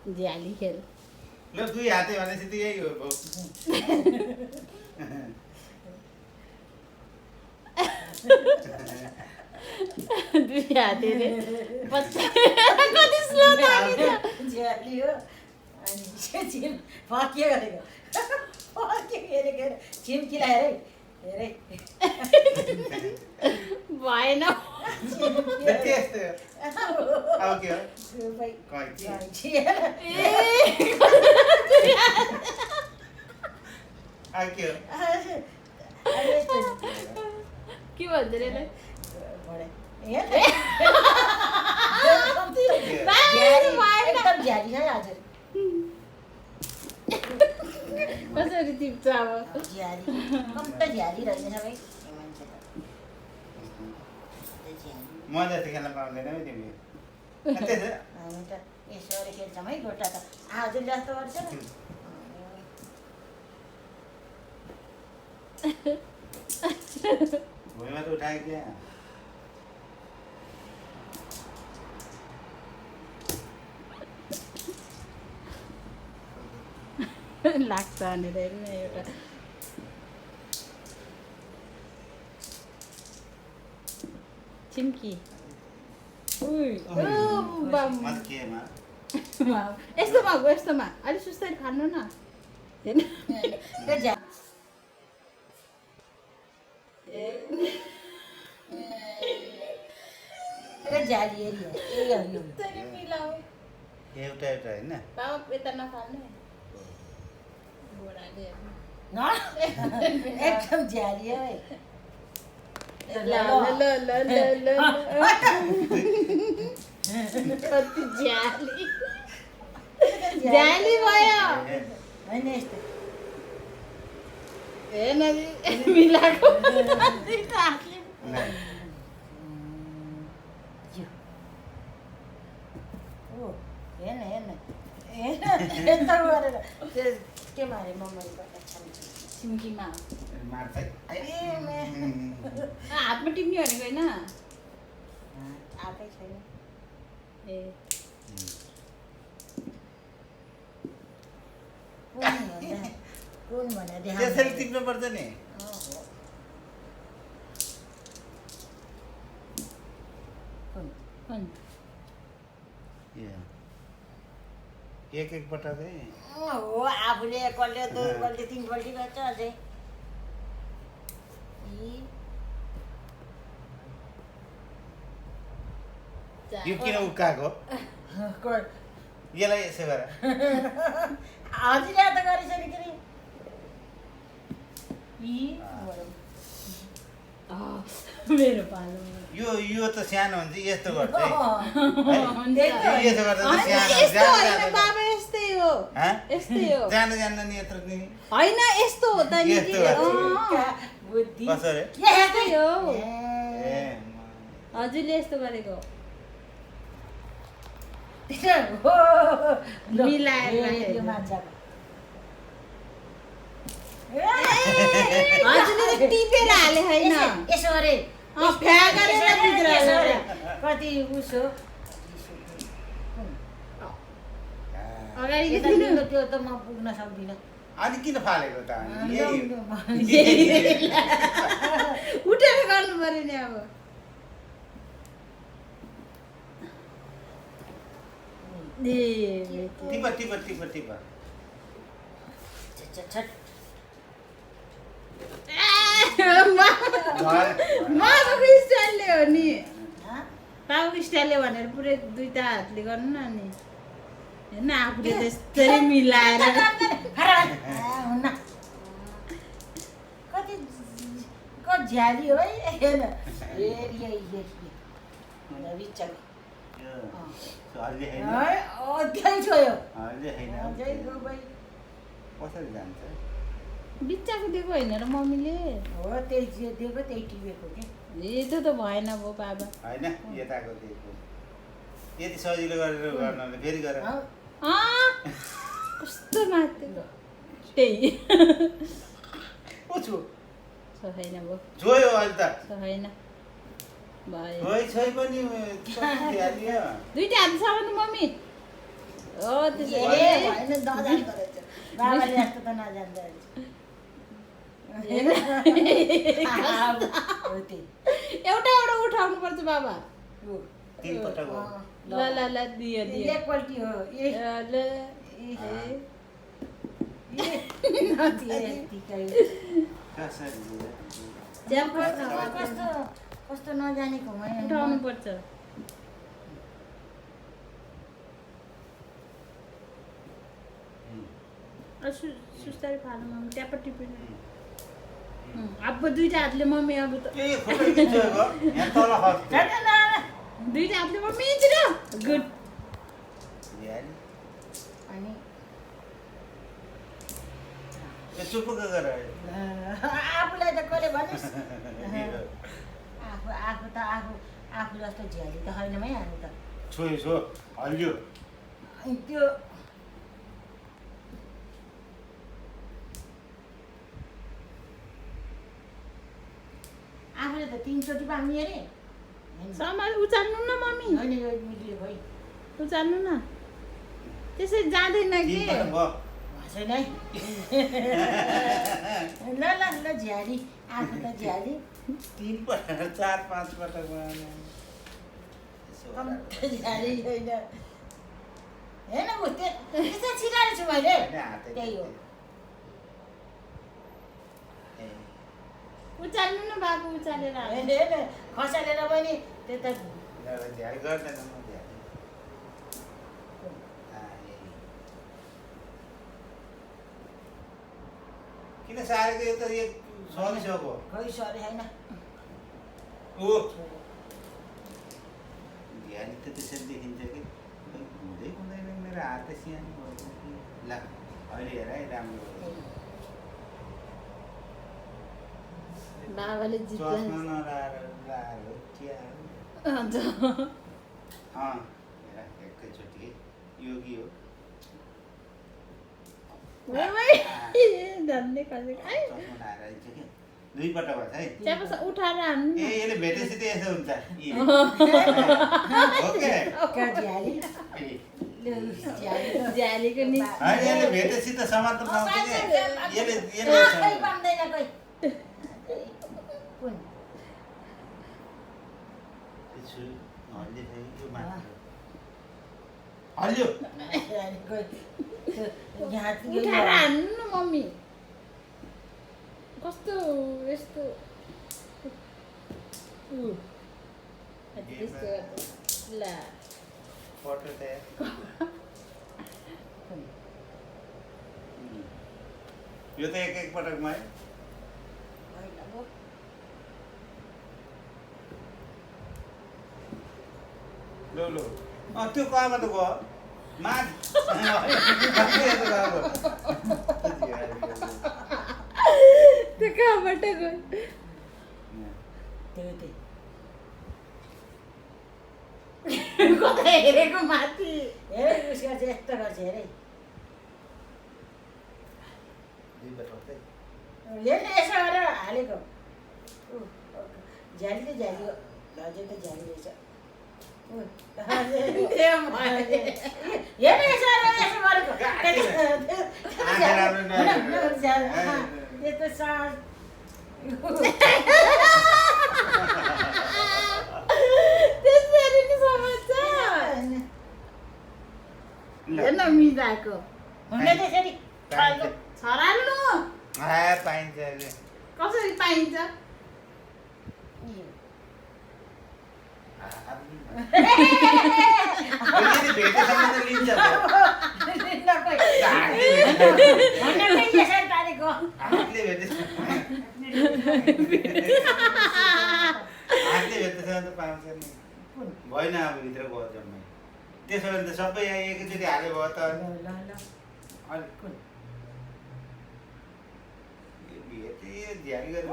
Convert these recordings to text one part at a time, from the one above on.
झ्याली खेल ल दुई हाते भनेपछि त यही हो दुई हातेले कति स्लो झ्याली हो अनि छिम फर्कियो गरेको फर्कियो छिम्कीलाई हेरै भएन त्यस्तै हो अब के हो अब के हो के भन्छ रे एकदम झ्याली छ हजुर कसरी टिप्छ अब झ्याली कम्त झ्याली रहेछ सबै मान्छे म जति खेल्न पाउँदैन है तिमी हामी त यसरी खेल्छौँ है गोटा त हजुर जस्तो गर्छ भुइँमा त उठाएको क्या लाग्छ भनेर एउटा चिम्की यस्तोमा हो यस्तोमा अलिक सुस्तरी खानु न झ्याली एउटा एउटा होइन यता नफाल्नु एकदम झ्याली है कति झ्याली भयो होइन यस्तो हेर्न मिलाएको हेर्न यस्तो गरेर के मारे मम्मीले सिम्कीमा मार्छ हातमा टिप्ने भनेको होइन आएकै छैन ए कुन भनेर त्यसरी टिप्नुपर्छ नि एक पटक चाहिँ हो आफूले एकपल्ट दुईपल्ट तिनपल्ट गर्छ अझै यो किन उक्काएको यसलाई यसो गर हजुरले त गरिसक्यो मेरो पालो यो त सानो हुन्छ यस्तो गर्छ है यस्तो गर्दा त यस्तो होइन सानो बाबा यस्तै हो यस्तै हो जानु जान्न नि यत्रो नि होइन यस्तो हो त नि यस्तो गर्छ। बुद्धि कसरी यस्तै हो ए हजुरले यस्तो गरेको मिलाएर मिलाएर मान्छेको हजुरले त टिपेर हाले होइन यसो अरे फ्या गरेर भित्र हाले। कति उसो अगाडि यता दिनु त्यो त म पुग्न सक्दिनँ अनि किन फालेको त यही उठेर गर्नु पर्यो नि अब टिप टिप टिप टिप बाबाको स्टाइलले हो नि बाबाको स्टाइलले भनेर पुरै दुईटा हातले गर्नु न अनि हेर्न आफूले त यस्तरी मिलाएर हुन्न कति झ्याली हो है हेर्न अलि हैन त्यही छोयो अलि हैन जय गो भाइ कसरी जान्छ बिच्चाको दिएको होइन र मम्मीले हो त्यही दिएको त्यही टिपेको के त्यो त भएन भयो बाबा हैन यताको दिएको यति सजिलो गरेर गर्नले फेरि गर कस्तो माथि त्यही पुछु छैन भयो जोयो अहिले त छैन भयो होइ छै पनि हालियो दुईटा हात छ भने मम्मी त्यसो ए, भने भएन, नजान्दो रहेछ। बाबाले जस्तो त नजान्दो रहेछ। हो त्यही। एउटा एउटा उठाउनु पर्छ बाबा। हो। 3 पटक हो। ल ल ल दियो दियो एकपल्टि हो। ल यतिकै। कसरी दियो? कस्तो कस्तो नजानेको उठाउनु पर्छ। सुस्तारी फाल्नु मम्मी ट्यापट्टि पनि अब दुईटा हातले मम्मी अब त ए खोटो किन गयो? यहाँ तल खस्छ। दुईटा हातले मम्मी तिर गुड झ्याली। अनि ए चुप गर। आफूलाई त कसले भनिस् आफू त आफू जस्तो झ्याली त होइन है हामी त छो हल्यो। अनि त्यो आफूले त 3 चोटि पाम्ने अरे समाज उचाल्नु न मम्मी होइन यो मिल्यो भाइ उचाल्नु न त्यसै जाँदैन कि छैन है ल ल ल झ्याली आफू त झ्याली 3 पटक 4-5 पटक झ्याली होइन हेर्न ऊ त्यस्तो छिराएको छु मैले त्यही हो उचाल्नु न बाबु उचालेर होइन हेर्न खसालेर पनि त्यो त झ्याल गर्दैन म झ्याल। किन सारेको यो त एक सकिसक्यो। खै सरी होइन ओ झ्याली त त्यसरी देखिन्छ कि हुँदै हुँदैन मेरो हात त सानो भएको कि ल अहिले हेर है राम्रो बाबाले चस्मा जित्छ नलाएर हो चिया अन्त हेर एकैचोटि योगी हो। धन्य खसे चस्मा लाएर आइन्छ कि 2 पटक भन्छ है। त्यहाँपछि उठाएर हान्नु ए यसले भेटेपछि त यसो हुन्छ ओके क्या झ्याली झ्यालीको नि होइन यसले भेटेपछि त समात्न पाउँछ कि यसले खै पाउँदैन कोही कुन हल्यो उठाएर हान्नु न मम्मी कस्तो यस्तो त्यस्तो ल फोटो त यो त एक पटकमा है। लो लो त्यो कहाँबाट गयो माथ त्यो कहाँबाट गयो कता हेरेको माथि हेर उसको चाहिँ यस्तो गर्छ हेरे हेर्ने यसो गरेर हालेको झ्याली त झ्याली हो हजुर त झ्याली रहेछ हेर्ने यसो गरेर यसो गरेको त्यसरी नि समझ्छ हेर्न मिलाएको हुन त्यसरी छराल्नु पाइन्छ कसरी पाइन्छ भेटेसम्म त लिन्छ हातले भेटेसम्म त पाउँछ नि भएन अब भित्र गयो जम्मै त्यसो भने त सबै यहाँ एकैचोटि हाल्यो भयो त झ्याली गरेर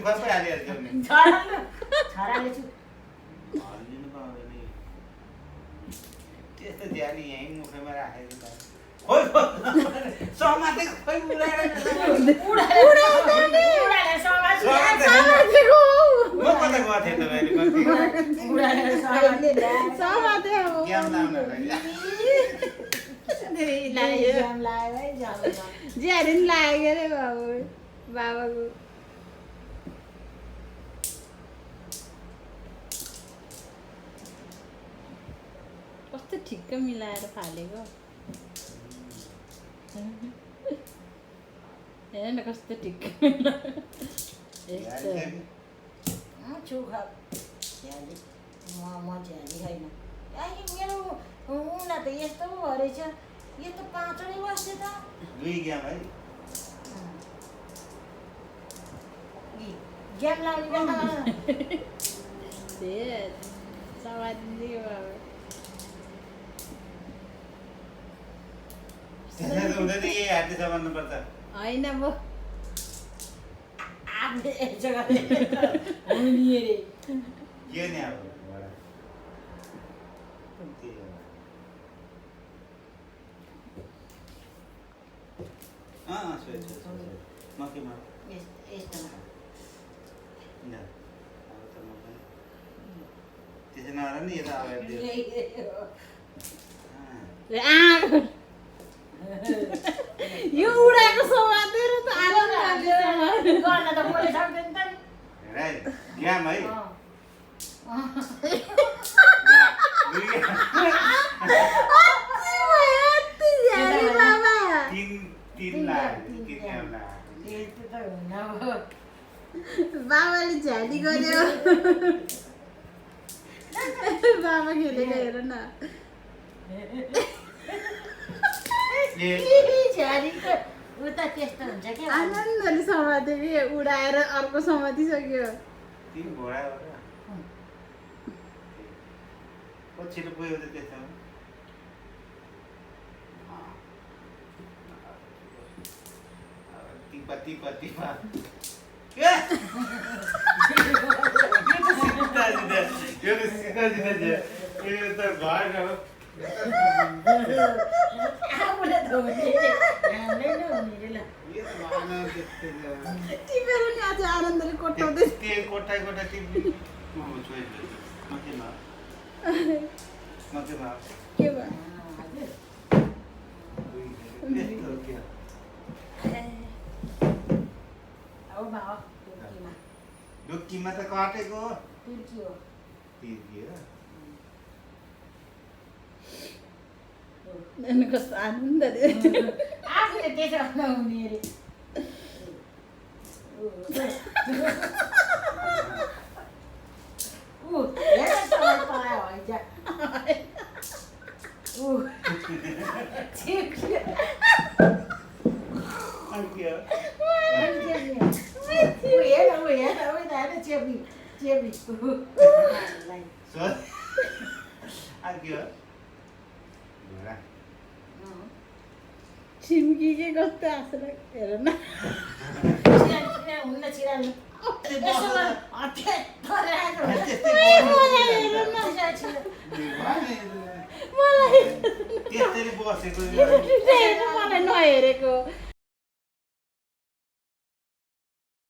सबै हालिहाल्छ नि हल्लिनु पाउँदैन त्यस्तो झ्याली यहीँ मुखमा राखेको त खोइ समातेको खोइ उडाएर म कता त गएको थिएँ तपाईँले उडाएर समाते अब ज्ञान लाउनलाई लाग्यो जाम लाग्यो है जाम ज्यारी नि लाग्यो अरे बाबाको कस्तो ठिक्क मिलाएर फालेको हेर न कस्तो ठिक्क यस्तो चुखा झ्याली म झ्याली होइन मेरो उनलाई त यस्तो पो रहेछ यो त पाँचवटै बस्थ्यो त 2 ग्याम है ग्याम लाग्ने बेला समातिदियो बाबा त्यसै त हुँदैन यही हातले समात्नुपर्छ होइन म आफूले एक जग्गा हुने अरे के नि अब मकीमा यस्तोमा त्यसै नगर नि यता अगाडि दियो यो उडाएको समातेर त आराम गर्न त मैले सक्दैन त हेर ग्याम है बाबाले झ्याली गर्यो बाबा खेलेको हेर न उता त्यस्तो हुन्छ क्या आनन्दले समात्यो कि उडाएर अर्को समातिसक्यो छिटो पुग्यो त त्यसमा टिपा टिपा टिपा यो त सिधा यो त भएन आफूले त हुने हाम्रै नै हुने ल टिपेर नि आज आनन्दले कोट्याउँदै कोठा कोठा टिप्नु के भयो अब भाव तुर्कीमा डुक्कीमा त काटेको तुर्की हो तिर्की हो कस्तो आनन्दले आफूले त्यसो नहुने अरे हेर तँलाई पायो हैजा छिम्की के कस्तो आशा हेर न मलाई नहेरेको